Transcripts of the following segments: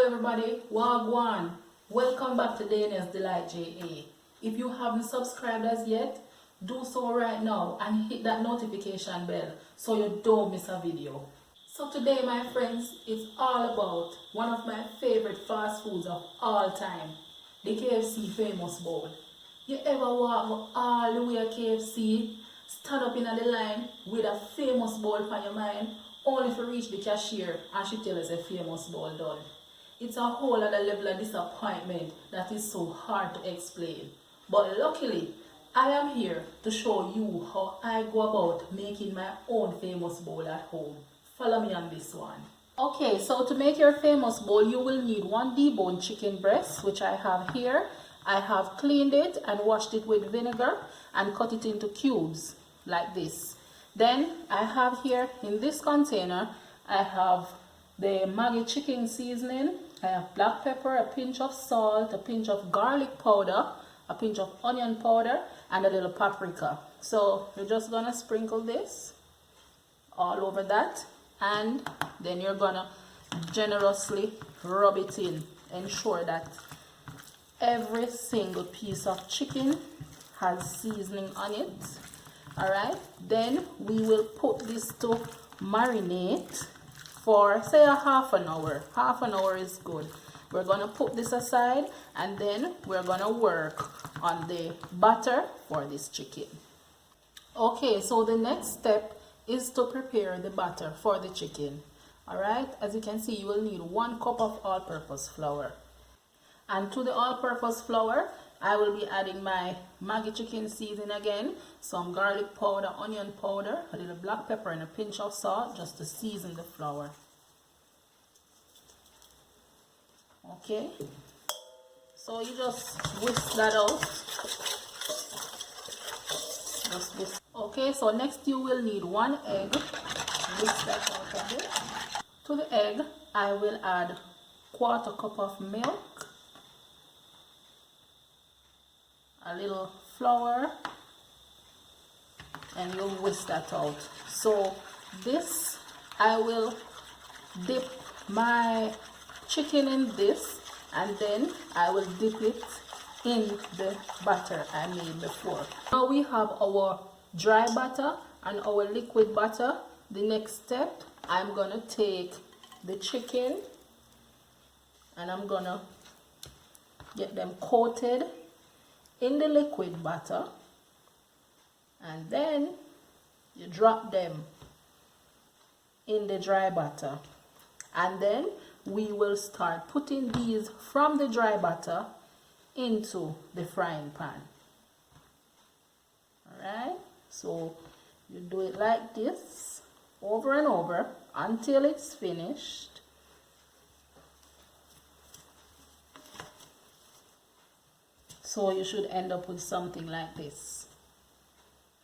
everybody, Wagwan. Welcome back to Daniel's Delight JA. If you haven't subscribed as yet, do so right now and hit that notification bell so you don't miss a video. So today, my friends, it's all about one of my favorite fast foods of all time, the KFC famous bowl. You ever walk all the way to KFC, stand up in the line with a famous bowl for your mind, only to reach the cashier and she tells us a famous bowl done. It's a whole other level of disappointment that is so hard to explain. But luckily, I am here to show you how I go about making my own famous bowl at home. Follow me on this one. Okay, so to make your famous bowl, you will need one deboned chicken breast, which I have here. I have cleaned it and washed it with vinegar and cut it into cubes like this. Then I have here in this container, I have the Maggi chicken seasoning. I have black pepper, a pinch of salt, a pinch of garlic powder, a pinch of onion powder, and a little paprika. So you're just gonna sprinkle this all over that, and then you're gonna generously rub it in. Ensure that every single piece of chicken has seasoning on it. All right, then we will put this to marinate for say a half an hour. Half an hour is good. We're gonna put this aside and then we're gonna work on the batter for this chicken. Okay, so the next step is to prepare the batter for the chicken. All right, as you can see, you will need 1 cup of all-purpose flour. And to the all-purpose flour, I will be adding my Maggi chicken seasoning again, some garlic powder, onion powder, a little black pepper, and a pinch of salt just to season the flour. Okay, so you just whisk that out. Just whisk. Okay, so next you will need 1 egg. Whisk that out of it. To the egg, I will add 1/4 cup of milk, a little flour, and you'll whisk that out. So this, I will dip my chicken in this, and then I will dip it in the batter I made before. Now we have our dry batter and our liquid batter. The next step, I'm gonna take the chicken and I'm gonna get them coated in the liquid batter, and then you drop them in the dry batter, and then we will start putting these from the dry batter into the frying pan. Alright, so you do it like this over and over until it's finished. So you should end up with something like this.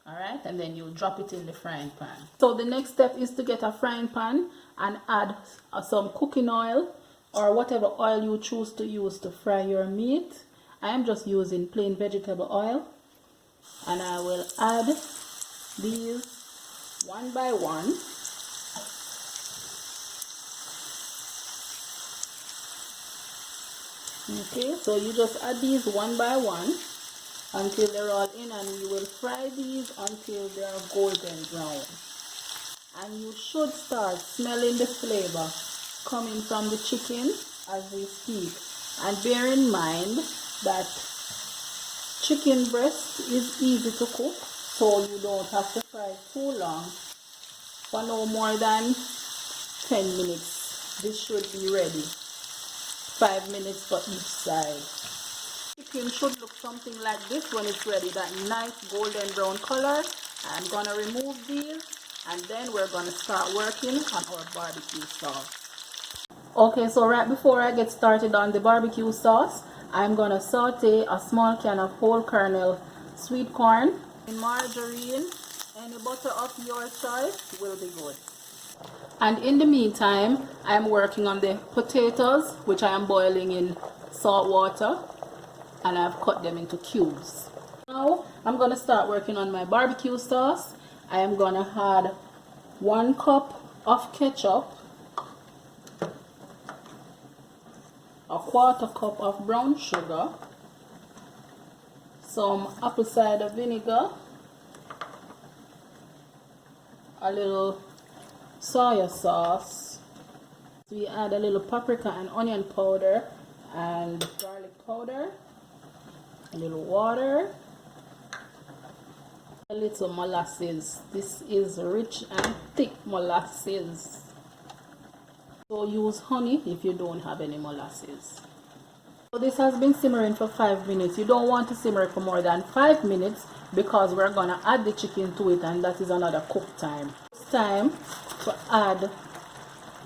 Alright, and then you drop it in the frying pan. So the next step is to get a frying pan and add some cooking oil or whatever oil you choose to use to fry your meat. I am just using plain vegetable oil, and I will add these one by one. Okay, so you just add these one by one until they're all in, and we will fry these until they are golden brown. And you should start smelling the flavor coming from the chicken as we speak. And bear in mind that chicken breast is easy to cook, so you don't have to fry too long. For no more than 10 minutes, this should be ready. 5 minutes for each side. Chicken should look something like this when it's ready, that nice golden brown color. I'm gonna remove these, and then we're gonna start working on our barbecue sauce. Okay, so right before I get started on the barbecue sauce, I'm gonna saute a small can of whole kernel sweet corn. Margarine, any butter of your choice will be good. And in the meantime, I'm working on the potatoes, which I am boiling in salt water, and I've cut them into cubes. Now I'm gonna start working on my barbecue sauce. I am gonna add 1 cup of ketchup, 1/4 cup of brown sugar, some apple cider vinegar, a little soya sauce. We add a little paprika and onion powder and garlic powder, a little water, a little molasses. This is rich and thick molasses, so use honey if you don't have any molasses. So this has been simmering for 5 minutes. You don't want to simmer for more than 5 minutes because we're gonna add the chicken to it, and that is another cook time. It's time to add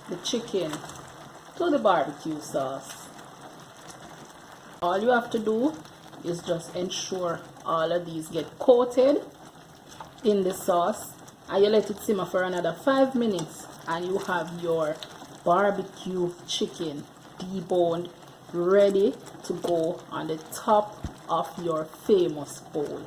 the chicken to the barbecue sauce. All you have to do is just ensure all of these get coated in the sauce, and you let it simmer for another 5 minutes, and you have your barbecue chicken deboned, ready to go on the top of your famous bowl.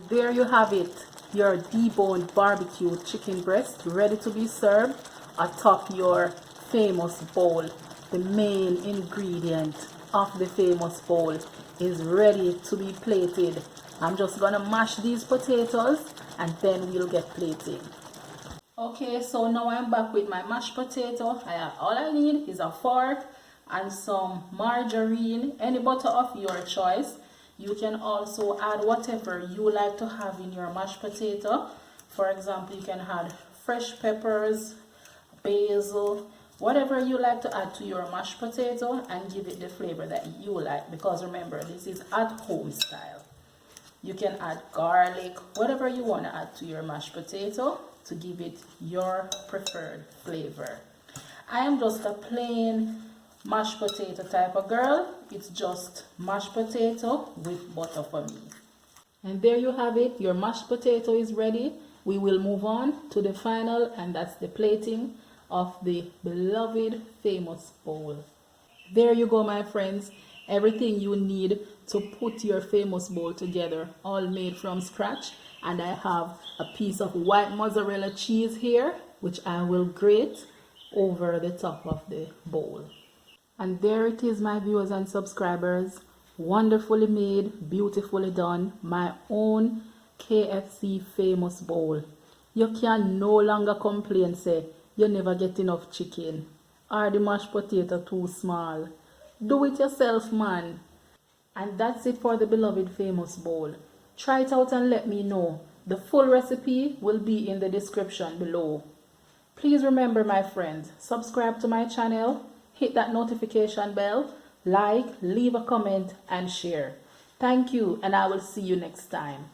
There you have it, your deboned barbecue chicken breast ready to be served atop your famous bowl. The main ingredient of the famous bowl is ready to be plated. I'm just gonna mash these potatoes and then we'll get plating. Okay, so now I'm back with my mashed potato. All I need is a fork and some margarine, any butter of your choice. You can also add whatever you like to have in your mashed potato. For example, you can add fresh peppers, basil, whatever you like to add to your mashed potato and give it the flavor that you like, because remember, this is at home style. You can add garlic, whatever you want to add to your mashed potato to give it your preferred flavor. I am just a plain mashed potato type of girl. It's just mashed potato with butter for me. And there you have it, your mashed potato is ready. We will move on to the final, and that's the plating of the beloved famous bowl. There you go, my friends, everything you need to put your famous bowl together, all made from scratch. And I have a piece of white mozzarella cheese here, which I will grate over the top of the bowl. And there it is, my viewers and subscribers, wonderfully made, beautifully done, my own KFC famous bowl. You can no longer complain, say you never get enough chicken or the mashed potato too small. Do it yourself, man. And that's it for the beloved famous bowl. Try it out and let me know. The full recipe will be in the description below. Please remember, my friends, subscribe to my channel, hit that notification bell, like, leave a comment and share. Thank you, and I will see you next time.